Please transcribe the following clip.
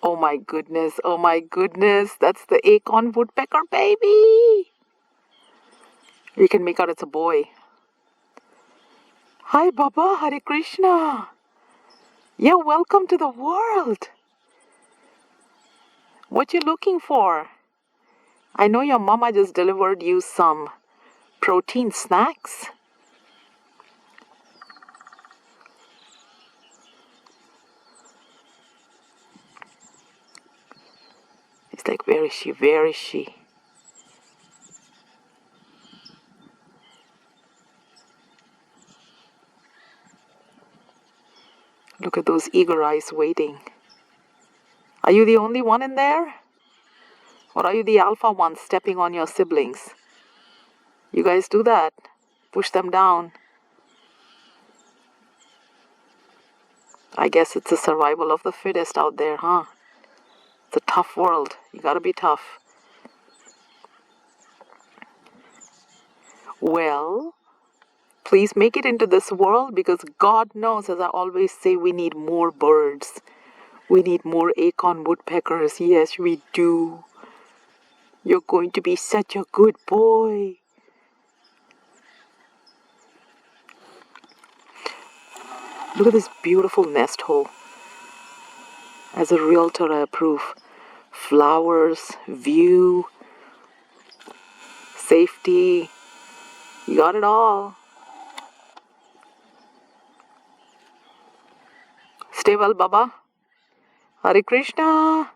Oh my goodness, oh my goodness. That's the acorn woodpecker baby. You can make out it's a boy. Hi Baba, Hare Krishna. Yeah, welcome to the world. What you looking for? I know your mama just delivered you some protein snacks. It's like, where is she? Where is she? Look at those eager eyes waiting. Are you the only one in there? Or are you the alpha one stepping on your siblings? You guys do that. Push them down. I guess it's the survival of the fittest out there, huh? It's a tough world. You gotta be tough. Well, please make it into this world, because God knows, as I always say, we need more birds. We need more acorn woodpeckers. Yes, we do. You're going to be such a good boy. Look at this beautiful nest hole. As a realtor, I approve. Flowers, view, safety. You got it all. Stay well, Baba. Hare Krishna.